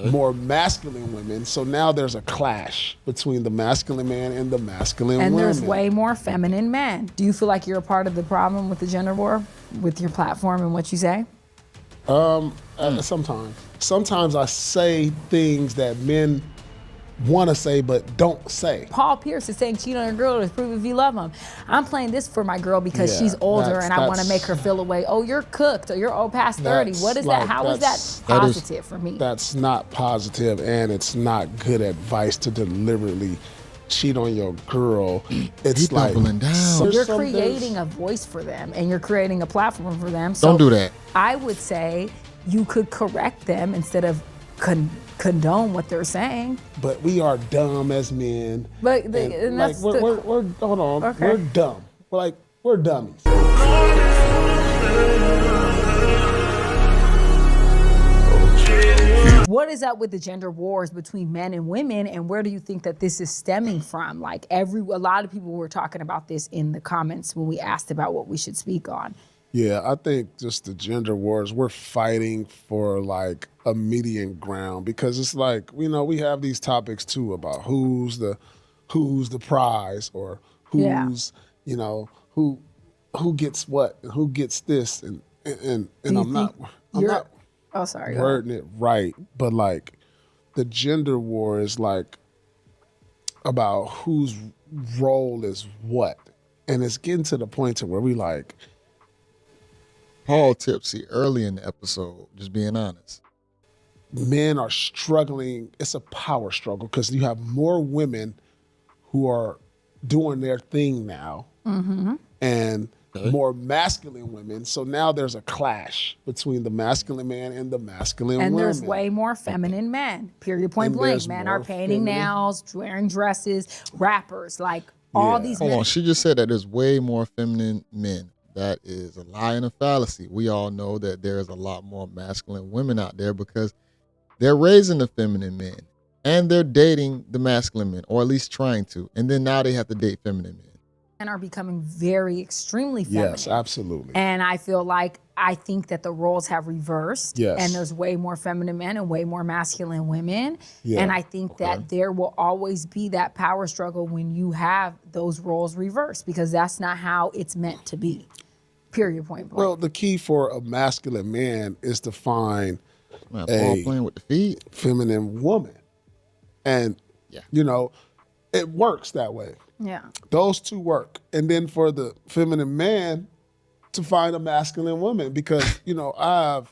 more masculine women. So now there's a clash between the masculine man and the masculine women. And there's way more feminine men. Do you feel like you're a part of the problem with the gender war, with your platform and what you say? Sometimes I say things that men want to say but don't say. Paul Pierce is saying cheat on your girl to prove if you love him. I'm playing this for my girl because she's older and I want to make her feel away. Oh, you're cooked, or you're past 30. What is that? How is that positive for me? That's not positive, and it's not good advice to deliberately cheat on your girl. It's like down. You're creating a voice for them and you're creating a platform for them. So don't do that. I would say you could correct them instead of condone what they're saying. But we are dumb as men. But and that's we're hold on. Okay. We're dumb. We're dummies. What is up with the gender wars between men and women, and where do you think that this is stemming from? Like a lot of people were talking about this in the comments when we asked about what we should speak on. Yeah, I think just the gender wars, we're fighting for like a median ground, because it's like, we have these topics too about who's the prize, or who's, who gets what and who gets this, and I'm not wording it right, but like the gender war is like about whose role is what, and it's getting to the point to where we like. Paul tipsy early in the episode, just being honest. Men are struggling. It's a power struggle because you have more women who are doing their thing now, and more masculine women. So now there's a clash between the masculine man and the masculine women. And there's way more feminine men, period, point blank. Men are painting nails, wearing dresses, rappers, like all these men. Hold on, she just said that there's way more feminine men. That is a lie and a fallacy. We all know that there is a lot more masculine women out there because they're raising the feminine men and they're dating the masculine men, or at least trying to. And then now they have to date feminine men. And are becoming very extremely feminine. Yes, absolutely. And I think that the roles have reversed. Yes. And there's way more feminine men and way more masculine women. Yeah. And I think that there will always be that power struggle when you have those roles reversed, because that's not how it's meant to be. Period, point blank. Well, the key for a masculine man is to find a playing with the feet, feminine woman. And, it works that way. Yeah. Those two work. And then for the feminine man to find a masculine woman, because, I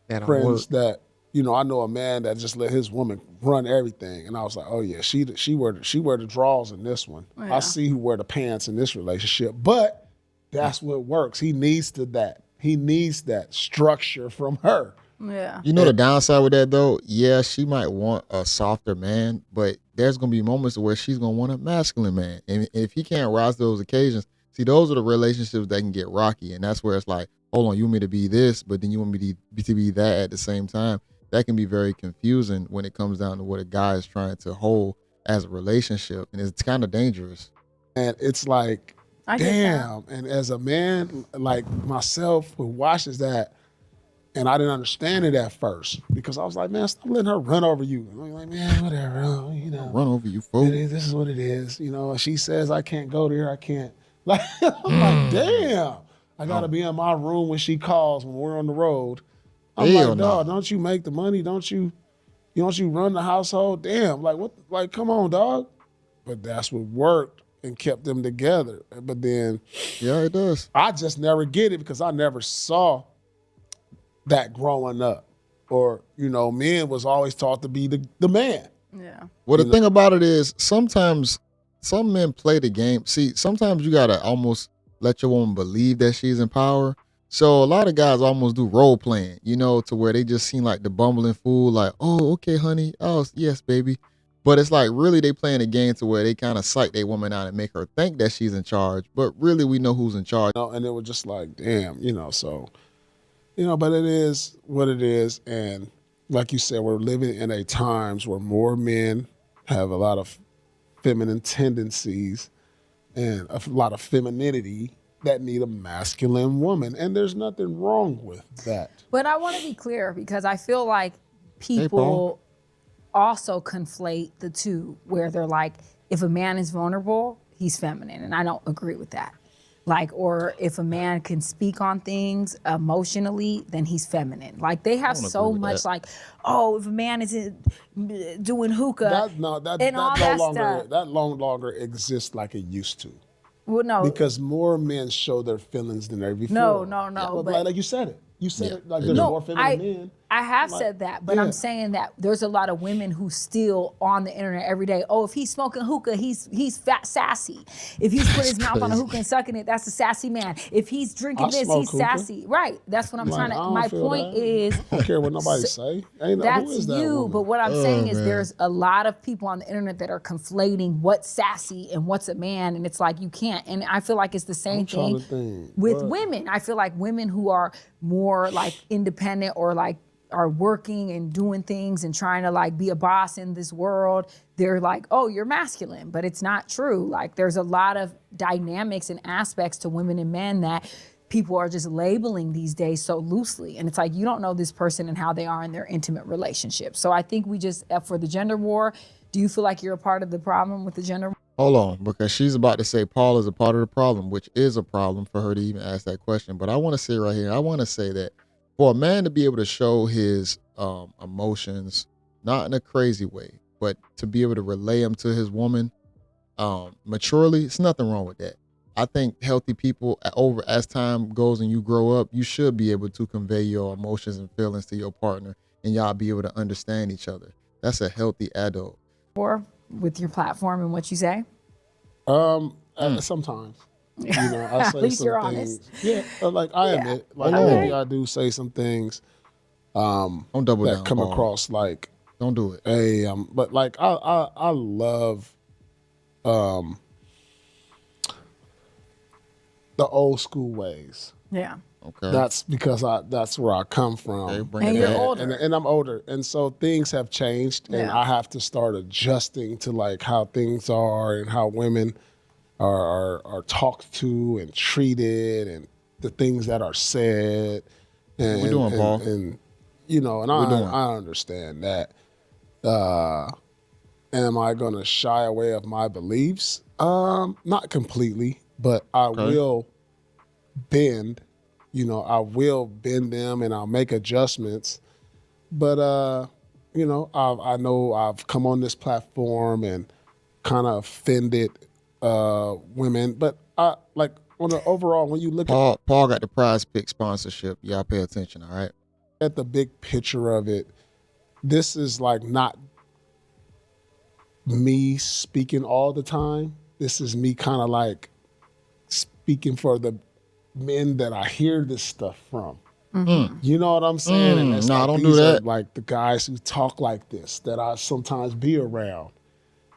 have friends that, I know a man that just let his woman run everything. And I was like, oh yeah, she wear the drawers in this one. Yeah. I see who wear the pants in this relationship. But that's what works. He needs that structure from her. Yeah. The downside with that though, yeah, she might want a softer man, but there's gonna be moments where she's gonna want a masculine man. And if he can't rise to those occasions, see, those are the relationships that can get rocky. And that's where it's like, hold on, you want me to be this, but then you want me to be that at the same time. That can be very confusing when it comes down to what a guy is trying to hold as a relationship. And it's kind of dangerous. And it's like, damn. And as a man like myself who watches that, and I didn't understand it at first, because I was like, man, stop letting her run over you. And I'm like, man, whatever, run over you, fool. This is what it is. She says I can't go there, I can't. Like, I'm like, damn. I gotta be in my room when she calls when we're on the road. I'm like, dog, don't you make the money? Don't you run the household? Damn, like what? Like, come on, dog. But that's what worked and kept them together. But then, yeah, it does. I just never get it because I never saw that growing up, or men was always taught to be the man. Yeah. Well, the thing about it is, sometimes some men play the game. See, sometimes you gotta almost let your woman believe that she's in power. So a lot of guys almost do role playing, to where they just seem like the bumbling fool, like, oh, okay, honey, oh, yes, baby. But it's like really they playing a game to where they kind of psych their woman out and make her think that she's in charge, but really we know who's in charge. And it was just like, damn, so. But it is what it is. And like you said, we're living in a times where more men have a lot of feminine tendencies and a lot of femininity that need a masculine woman. And there's nothing wrong with that. But I want to be clear, because I feel like people also conflate the two where they're like, if a man is vulnerable, he's feminine. And I don't agree with that. Like, or if a man can speak on things emotionally, then he's feminine. Like, they have so much like, oh, if a man is doing hookah and all that stuff. That no longer exists like it used to. Well, no. Because more men show their feelings than ever before. No. Yeah, but like you said it. You said it like there's more feminine men. I have said that, but I'm saying that there's a lot of women who still on the internet every day. Oh, if he's smoking hookah, he's fat sassy. If he's putting his mouth on a hookah and sucking it, that's a sassy man. If he's drinking he's hookah. Sassy. Right. That's what I'm trying to. My point is, I don't care what nobody say. That's who is that you. woman? But what I'm saying is, there's a lot of people on the internet that are conflating what's sassy and what's a man, and it's like you can't. And I feel like it's the same thing with women. I feel like women who are more like independent or like are working and doing things and trying to like be a boss in this world, they're like, oh, you're masculine, but it's not true. Like there's a lot of dynamics and aspects to women and men that people are just labeling these days so loosely. And it's like, you don't know this person and how they are in their intimate relationship. So I think we just, for the gender war, do you feel like you're a part of the problem with the gender war? Hold on, because she's about to say Paul is a part of the problem, which is a problem for her to even ask that question. But I want to say right here, I want to say that for a man to be able to show his emotions, not in a crazy way, but to be able to relay them to his woman maturely, it's nothing wrong with that. I think healthy people, over as time goes and you grow up, you should be able to convey your emotions and feelings to your partner, and y'all be able to understand each other. That's a healthy adult. Or with your platform and what you say? Sometimes. You know, I At say least some you're things. honest. Yeah, like I admit, like maybe I do say some things Don't double that down, come Paul. across like, Don't do it. hey, but like I love the old school ways. Yeah. Okay. That's because that's where I come from. Okay, bring And it you're back. older. And I'm older, and so things have changed, and Yeah. I have to start adjusting to like how things are and how women are talked to and treated, and the things that are said. And, What we doing, Paul? And you know, and I understand that. Am I going to shy away of my beliefs? Not completely, but I will bend. You know, I will bend them and I'll make adjustments. But you know, I know I've come on this platform and kind of offended women, but I like on the overall when you look Paul got the Prize Pick sponsorship. Y'all pay attention, all right? at the big picture of it, this is like not me speaking all the time. This is me kind of like speaking for the men that I hear this stuff from. You know what I'm saying? And it's No, like, don't these do are that. like the guys who talk like this that I sometimes be around.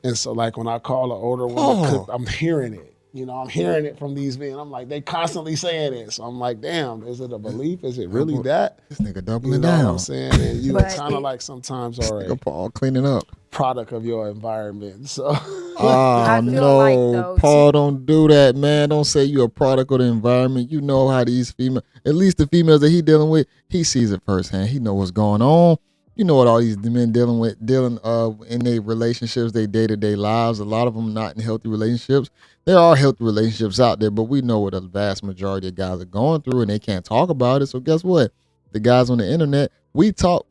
And so like when I call an older woman, I'm hearing it. You know, I'm hearing it from these men. I'm like, they constantly saying it. So I'm like, damn, is it a belief? Is it really that? This nigga doubling You know down. what I'm saying? And you But kind of like sometimes are a Nigga Paul cleaning up. product of your environment. So Oh I feel no, like, though, Paul, don't do that, man. Don't say you're a product of the environment. You know how these females, at least the females that he dealing with, he sees it firsthand. He know what's going on. You know what all these men dealing in their relationships, their day-to-day lives. A lot of them not in healthy relationships. There are healthy relationships out there, but we know what the vast majority of guys are going through, and they can't talk about it. So guess what? The guys on the internet, we talk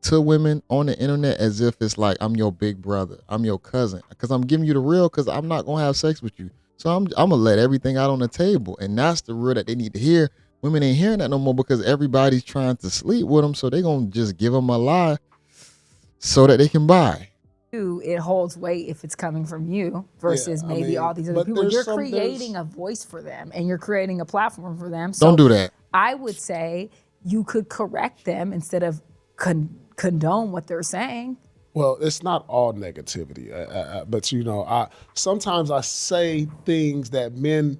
to women on the internet as if it's like I'm your big brother, I'm your cousin, because I'm giving you the real, because I'm not gonna have sex with you. So I'm gonna let everything out on the table, and that's the real that they need to hear. Women ain't hearing that no more because everybody's trying to sleep with them, so they gonna just give them a lie so that they can buy. it holds weight if it's coming from you versus Yeah, I maybe mean, all these other but people. there's You're creating a voice for them and you're creating a platform for them. So Don't do that. I would say you could correct them instead of condone what they're saying. well, it's not all negativity, but you know, sometimes I say things that men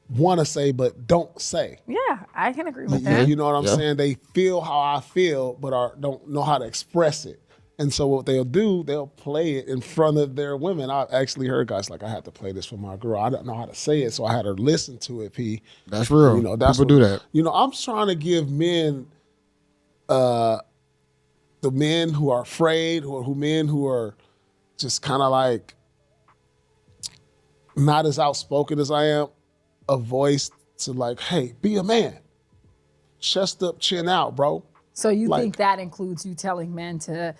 want to say but don't say. Yeah, I can agree with that. You know what I'm Yeah. saying? They feel how I feel, but don't know how to express it. And so what they'll do, they'll play it in front of their women. I've actually heard guys like, I had to play this for my girl. I don't know how to say it, so I had her listen to it. That's real. You know, that's People do that. You know, I'm trying to give men the men who are afraid, who men who are just kind of like not as outspoken as I am, a voice to like, hey, be a man. Chest up, chin out, bro. So you Like- think that includes you telling men to,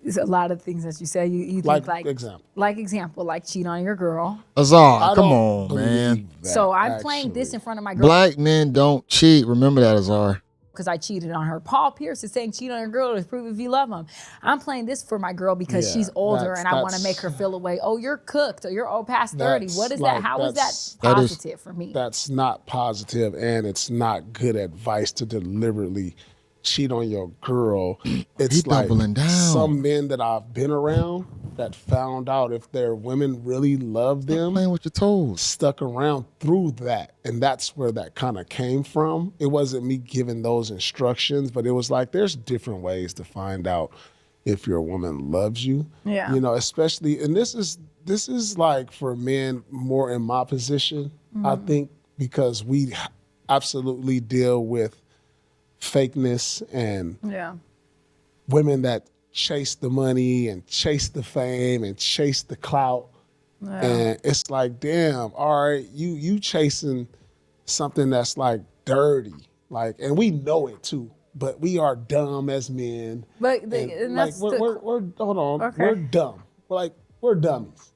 there's a lot of things that you say. You think like example, like cheat on your girl. Azar, I come don't on, man. believe that, So I'm playing this actually. in front of my girl Black men don't cheat. Remember that, Azar. because I cheated on her. Paul Pierce is saying cheat on your girl to prove if you love him. I'm playing this for my girl because Yeah, she's older that's- and I want to that's- make her feel away. Oh, you're cooked or you're past 30. That's What is like- that? How is that that's- that is- positive for me? That's not positive, and it's not good advice to deliberately cheat on your girl. It's He like doubling down. some men that I've been around that found out if their women really love them, Playing with your toes. stuck around through that. And that's where that kind of came from. It wasn't me giving those instructions, but it was like there's different ways to find out if your woman loves you. Yeah. You know, especially, and this is like for men more in my position, I think, because we absolutely deal with fakeness and Yeah. women that chase the money and chase the fame and chase the clout. And it's like, damn, all right, you chasing something that's like dirty. Like, and we know it too, but we are dumb as men. But And, that's like we're hold on, Okay. we're dumb. We're dummies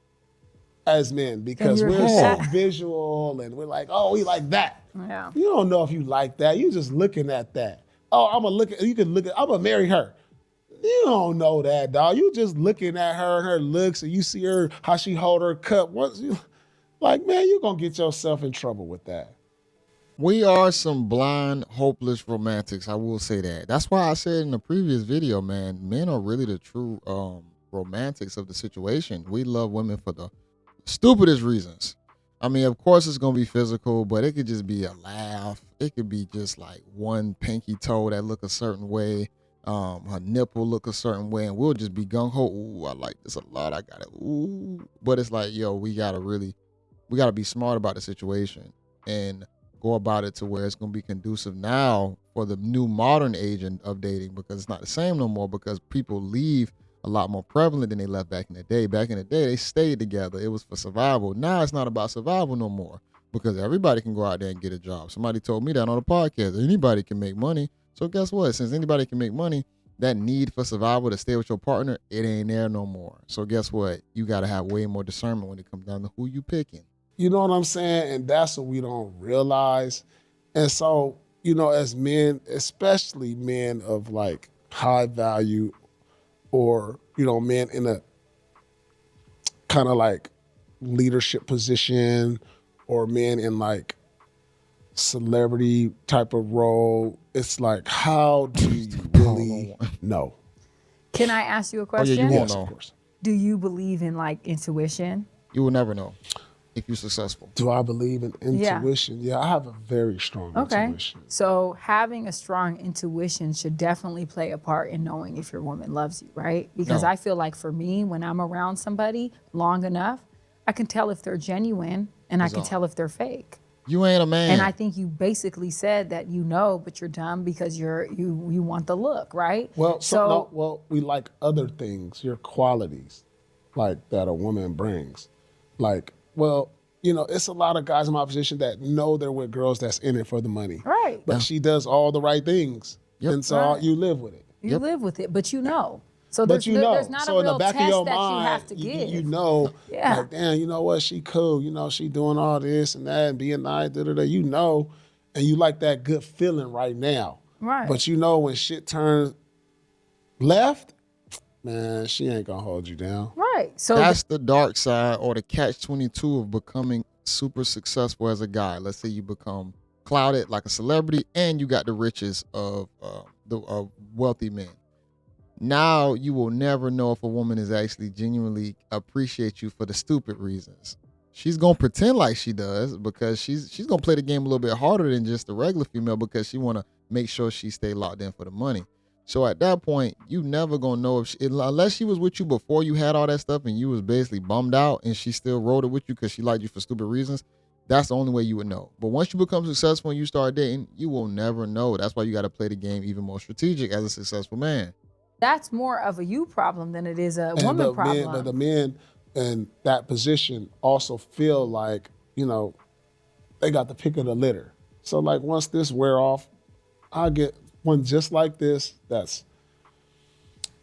as men because you're we're so that. visual and we're like, oh, we like that. Yeah. You don't know if you like that. You just looking at that. Oh, I'm gonna marry her. You don't know that, dog. You just looking at her and her looks, and you see her how she hold her cup. Once you like, man, you gonna get yourself in trouble with that. We are some blind, hopeless romantics. I will say that. That's why I said in the previous video, man, men are really the true romantics of the situation. We love women for the stupidest reasons. I mean, of course, it's gonna be physical, but it could just be a laugh. It could be just like one pinky toe that look a certain way, her nipple look a certain way, and we'll just be gung ho. Ooh, I like this a lot. I got it. Ooh, but it's like, yo, we gotta be smart about the situation and go about it to where it's gonna be conducive now for the new modern age of dating, because it's not the same no more, because people leave a lot more prevalent than they left back in the day. Back in the day, they stayed together. It was for survival. Now it's not about survival no more, because everybody can go out there and get a job. Somebody told me that on the podcast. Anybody can make money. So guess what? Since anybody can make money, that need for survival to stay with your partner, it ain't there no more. So guess what? You got to have way more discernment when it comes down to who you picking. You know what I'm saying? And that's what we don't realize. And so, you know, as men, especially men of like high value, or, you know, men in a kind of like leadership position, or men in like celebrity type of role, it's like, how do you really know? Can I ask you a Oh, question? yeah, you won't Yes, know. of course. Do you believe in like intuition? You will never know if you're successful. Do I believe in Yeah. intuition? Yeah, I have a very strong intuition. So having a strong intuition should definitely play a part in knowing if your woman loves you, right? Because No. I feel like for me, when I'm around somebody long enough, I can tell if they're genuine and I can tell if they're fake. You ain't a man. And I think you basically said that you know, but you're dumb because you want the look, right? Well, we like other things, your qualities, like that a woman brings. Like, well, you know, it's a lot of guys in my position that know they're with girls that's in it for the money. Right. But she does all the right things. Yep. And so Right. you live with it. You live with it, but you know. So But you know, there's not so a in the real back test of your that you mind, have to give. you know, Yeah. like, damn, you know what, she cool, you know, she doing all this and that and being nice, you know, and you like that good feeling right now. Right. But you know when shit turns left, man, she ain't gonna hold you down. Right. So That's the dark side, or the catch-22 of becoming super successful as a guy. Let's say you become clouded like a celebrity and you got the riches of wealthy men. Now you will never know if a woman is actually genuinely appreciate you for the stupid reasons. She's gonna pretend like she does because she's gonna play the game a little bit harder than just the regular female, because she wanna make sure she stay locked in for the money. So at that point, you never gonna know if unless she was with you before you had all that stuff and you was basically bummed out and she still rode it with you because she liked you for stupid reasons. That's the only way you would know. But once you become successful and you start dating, you will never know. That's why you got to play the game even more strategic as a successful man. That's more of a you problem than it is a woman problem. But the men in that position also feel like, they got the pick of the litter. So like once this wear off, I'll get one just like this. That's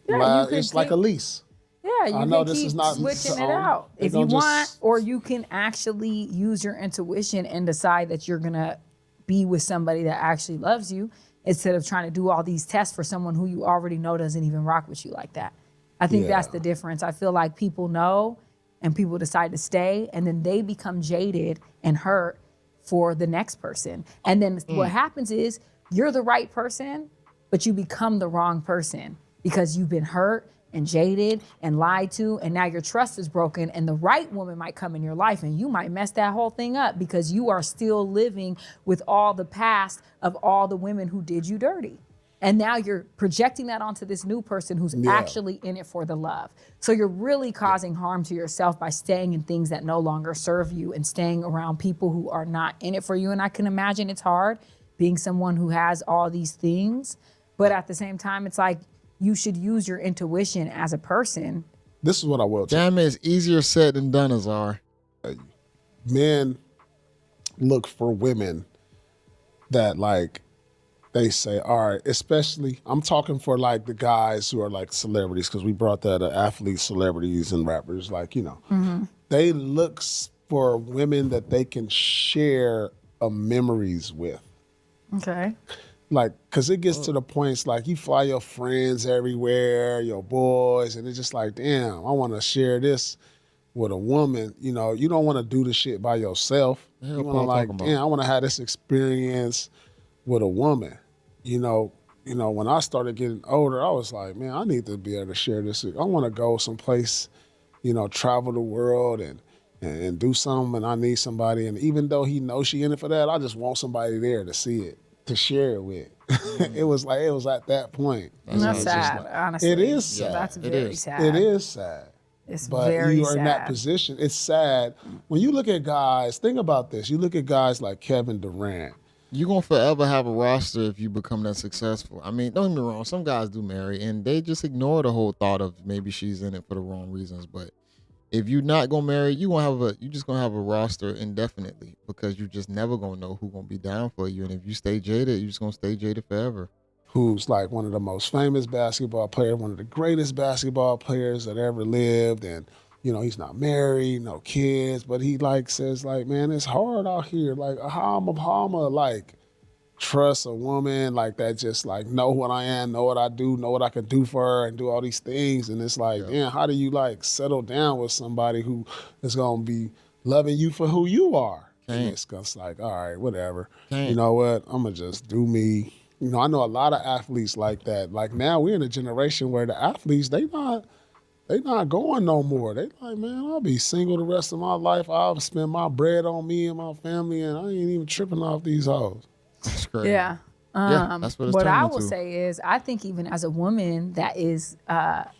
it's like a lease. Yeah, you I know can this keep is not switching it out if you want, or you can actually use your intuition and decide that you're gonna be with somebody that actually loves you instead of trying to do all these tests for someone who you already know doesn't even rock with you like that. I think that's the difference. I feel like people know and people decide to stay, and then they become jaded and hurt for the next person. And then what happens is you're the right person, but you become the wrong person because you've been hurt and jaded and lied to, and now your trust is broken, and the right woman might come in your life and you might mess that whole thing up because you are still living with all the past of all the women who did you dirty. And now you're projecting that onto this new person who's actually in it for the love. So you're really causing harm to yourself by staying in things that no longer serve you and staying around people who are not in it for you. And I can imagine it's hard being someone who has all these things, but at the same time, it's like, you should use your intuition as a person. This is what I will tell you. Damn, it's easier said than done, Azar. Men look for women that like, they say, all right, especially, I'm talking for like the guys who are like celebrities, because we brought that athletes, celebrities, and rappers, like, they look for women that they can share memories with. Okay. Like, because it gets to the point, it's like you fly your friends everywhere, your boys, and it's just like, damn, I want to share this with a woman. You don't want to do the shit by yourself. You want to like, damn, I want to have this experience with a woman. When I started getting older, I was like, man, I need to be able to share this. I want to go someplace, travel the world and do something, and I need somebody. And even though he knows she in it for that, I just want somebody there to see it, to share it with. It was at that point. That's sad, honestly. It is sad. That's very sad. It is sad. It's but very you are sad. in that position. It's sad. When you look at guys, think about this. You look at guys like Kevin Durant. You're going to forever have a roster if you become that successful. I mean, don't get me wrong. Some guys do marry, and they just ignore the whole thought of maybe she's in it for the wrong reasons. But if you're not going to marry, you're just going to have a roster indefinitely, because you're just never going to know who's going to be down for you. And if you stay jaded, you're just going to stay jaded forever. Who's like one of the most famous basketball players, one of the greatest basketball players that ever lived. And, he's not married, no kids, but he like says like, man, it's hard out here. Like how I'm like trust a woman like that, just like know what I am, know what I do, know what I can do for her and do all these things. And it's like, man, how do you like settle down with somebody who is going to be loving you for who you are? And it's just like, all right, whatever. You know what? I'm going to just do me. I know a lot of athletes like that. Like now we're in a generation where the athletes, they not going no more. They like, man, I'll be single the rest of my life. I'll spend my bread on me and my family, and I ain't even tripping off these hoes. That's crazy. Yeah. That's what it's what I turning will to. say is, I think even as a woman, that is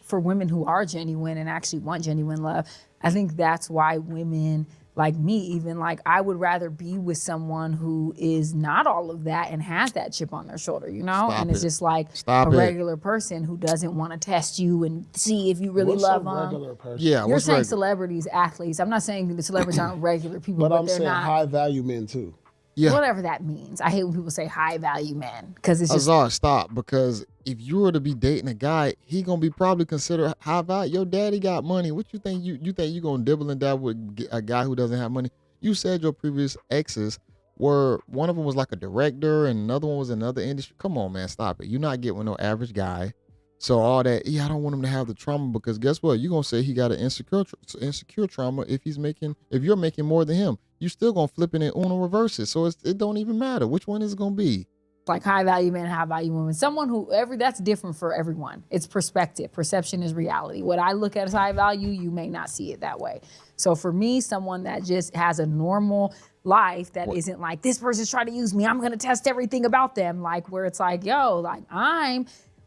for women who are genuine and actually want genuine love, I think that's why women like me, even like I would rather be with someone who is not all of that and has that chip on their shoulder, and it's just like a regular person who doesn't want to test you and see if you really love them. Regular person? Yeah, You're saying celebrities, athletes. I'm not saying the celebrities aren't regular people, But but I'm they're saying not. high value men too. Yeah. Whatever that means. I hate when people say high value men because it's just Azar, stop. Because if you were to be dating a guy, he gonna be probably considered high value. Your daddy got money. What you think you think you gonna dibble and dab with a guy who doesn't have money? You said your previous exes were, one of them was like a director and another one was in another industry. Come on, man, stop it. You're not getting with no average guy. So all that, I don't want him to have the trauma, because guess what? You're gonna say he got an insecure trauma if you're making more than him. You still gonna flip it and Uno reverse it. So it don't even matter which one is it gonna be. like high value men, high value women. Someone who that's different for everyone. It's perspective. Perception is reality. What I look at as high value, you may not see it that way. So for me, someone that just has a normal life that isn't like, this person's trying to use me, I'm gonna test everything about them. Like where it's like, yo, like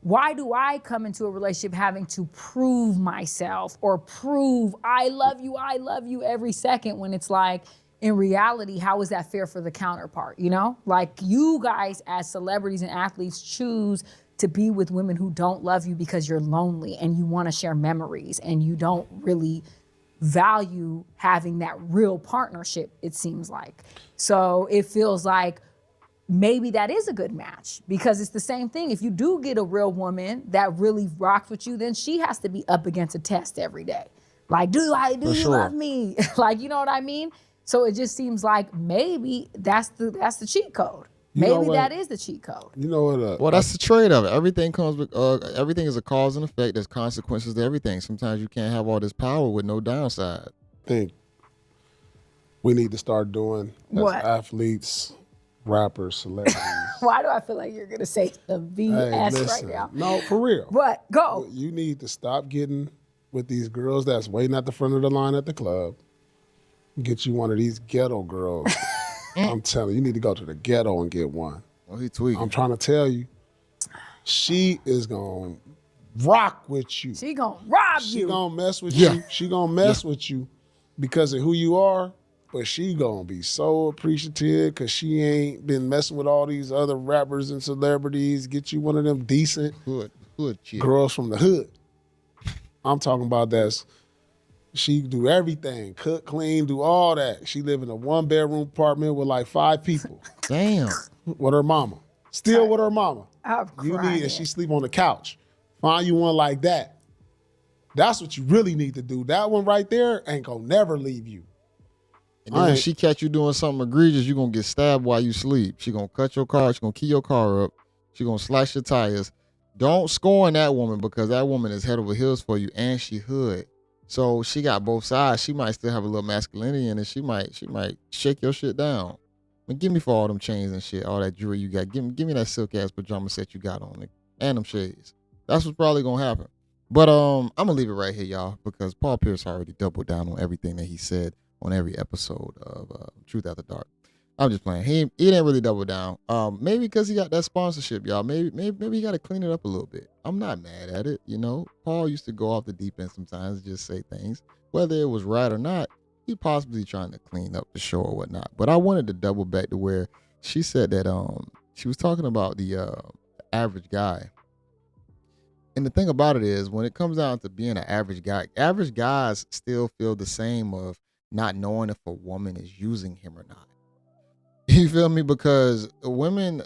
why do I come into a relationship having to prove myself or prove I love you every second, when it's like, in reality, how is that fair for the counterpart? You know, like you guys as celebrities and athletes choose to be with women who don't love you because you're lonely and you want to share memories and you don't really value having that real partnership, it seems like. So it feels like maybe that is a good match, because it's the same thing. If you do get a real woman that really rocks with you, then she has to be up against a test every day. Like, do you love me? Like, you know what I mean? So it just seems like maybe that's the cheat code. Maybe that is the cheat code. You know what? Well, that's the trade of it. Everything comes with everything is a cause and effect. There's consequences to everything. Sometimes you can't have all this power with no downside. I think we need to start doing as What? athletes, rappers, celebrities. Why do I feel like you're gonna say the BS right now? No, for real. What? Go. You need to stop getting with these girls that's waiting at the front of the line at the club. Get you one of these ghetto girls. I'm telling you, you need to go to the ghetto and get one. Oh, he tweaking. I'm trying to tell you, she is gonna rock with you. She gonna rob you. She gonna mess with you. She gonna mess with you because of who you are. But she gonna be so appreciative because she ain't been messing with all these other rappers and celebrities. Get you one of them decent hood chick. girls from the hood. I'm talking about she do everything, cook, clean, do all that. She live in a 1-bedroom apartment with like 5 people. Damn. With her mama. Still with her mama. I'm crying. And she sleep on the couch. Find you one like that. That's what you really need to do. That one right there ain't gonna never leave you. And then when she catch you doing something egregious, you gonna get stabbed while you sleep. She gonna cut your car. She gonna key your car up. She gonna slash your tires. Don't scorn that woman, because that woman is head over heels for you, and she hood. So she got both sides. She might still have a little masculinity in it. She might shake your shit down. And give me for all them chains and shit, all that jewelry you got. Give me that silk ass pajama set you got on, and them shades. That's what's probably gonna happen. But I'm gonna leave it right here, y'all, because Paul Pierce already doubled down on everything that he said on every episode of Truth After Dark. I'm just playing. He didn't really double down. Maybe because he got that sponsorship, y'all. Maybe he got to clean it up a little bit. I'm not mad at it, you know. Paul used to go off the deep end sometimes and just say things, whether it was right or not. He possibly trying to clean up the show or whatnot. But I wanted to double back to where she said that she was talking about the average guy. And the thing about it is, when it comes down to being an average guys still feel the same of not knowing if a woman is using him or not. You feel me? Because women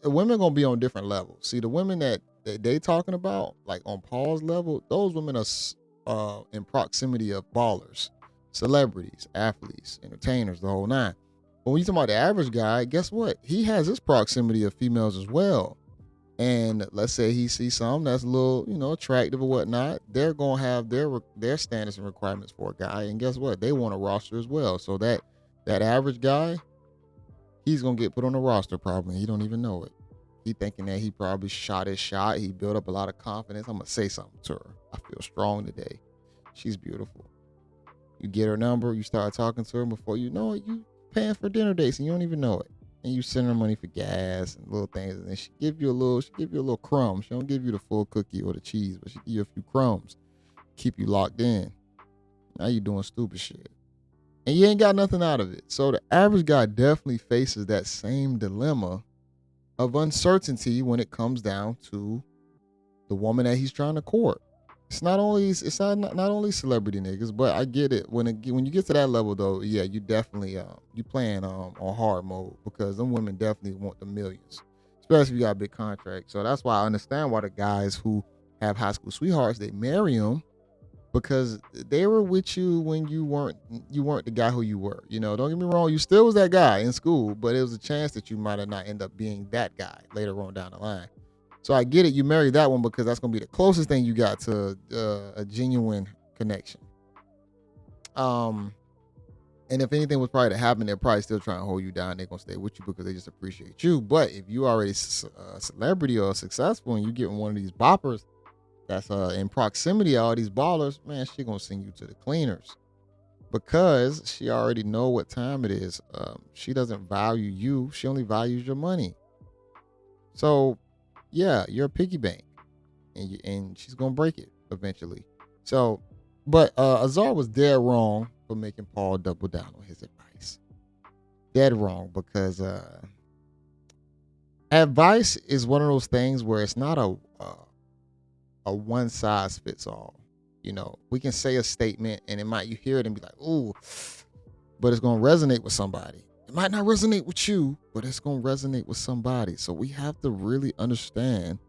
gonna be on different levels. See, the women that they talking about, like on Paul's level, those women are in proximity of ballers, celebrities, athletes, entertainers, the whole nine. But when you talk about the average guy, guess what? He has his proximity of females as well. And let's say he sees some that's a little, attractive or whatnot. They're gonna have their standards and requirements for a guy, and guess what? They want a roster as well. So that average guy, he's gonna get put on the roster probably. He don't even know it. He thinking that he probably shot his shot. He built up a lot of confidence. I'm gonna say something to her. I feel strong today. She's beautiful. You get her number. You start talking to her. Before you know it, you paying for dinner dates and you don't even know it. And you send her money for gas and little things, and then she give you a little crumb. She don't give you the full cookie or the cheese, but she give you a few crumbs, keep you locked in. Now you doing stupid shit, and you ain't got nothing out of it. So the average guy definitely faces that same dilemma of uncertainty when it comes down to the woman that he's trying to court. It's not only celebrity niggas, but I get it. When you get to that level though, yeah, you definitely you playing on hard mode, because them women definitely want the millions, especially if you got a big contract. So that's why I understand why the guys who have high school sweethearts, they marry them, because they were with you when you weren't the guy who you were. Don't get me wrong, you still was that guy in school, but it was a chance that you might have not end up being that guy later on down the line. So I get it. You marry that one because that's going to be the closest thing you got to a genuine connection. And if anything was probably to happen, they're probably still trying to hold you down. They're going to stay with you because they just appreciate you. But if you already a celebrity or successful and you getting one of these boppers that's in proximity to all these ballers, man, she going to send you to the cleaners, because she already know what time it is. She doesn't value you. She only values your money. So yeah, you're a piggy bank, and she's gonna break it eventually. So, but Azar was dead wrong for making Paul double down on his advice. dead wrong, because advice is one of those things where it's not a one size fits all. You know, we can say a statement and you hear it and be like, ooh, but it's going to resonate with somebody. It might not resonate with you, but it's going to resonate with somebody. So we have to really understand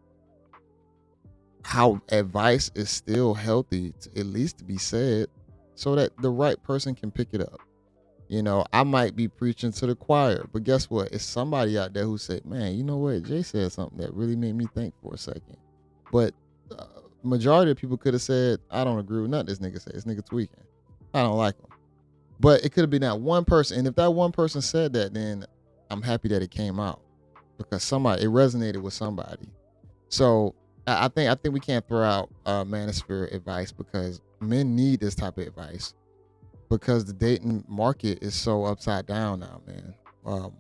how advice is still healthy, to at least to be said, so that the right person can pick it up. You know, I might be preaching to the choir, but guess what? It's somebody out there who said, man, you know what? Jay said something that really made me think for a second. But majority of people could have said, I don't agree with nothing this nigga said. This nigga tweaking. I don't like him. But it could have been that one person. And if that one person said that, then I'm happy that it came out, because it resonated with somebody. So I think we can't throw out manosphere advice, because men need this type of advice, because the dating market is so upside down now, man.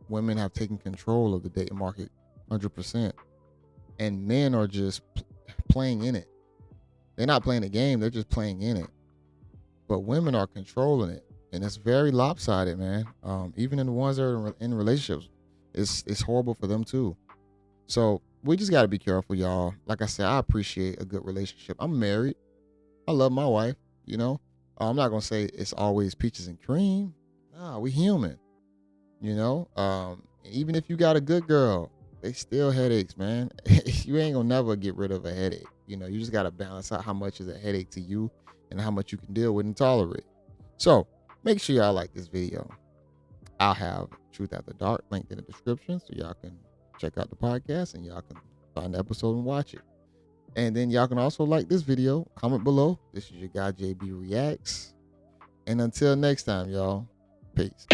Women have taken control of the dating market 100%. And men are just playing in it. They're not playing the game, they're just playing in it. But women are controlling it, and it's very lopsided, man. Even in the ones that are in relationships, it's horrible for them too. So we just got to be careful, y'all. Like I said, I appreciate a good relationship. I'm married. I love my wife, you know. I'm not going to say it's always peaches and cream. Nah, we human, you know. Even if you got a good girl, they still headaches, man. You ain't going to never get rid of a headache. You know, you just got to balance out how much is a headache to you and how much you can deal with and tolerate. So make sure y'all like this video. I'll have Truth After Dark linked in the description, so y'all can check out the podcast and y'all can find the episode and watch it. And then y'all can also like this video, comment below. This is your guy JayBReacts. And until next time, y'all, peace.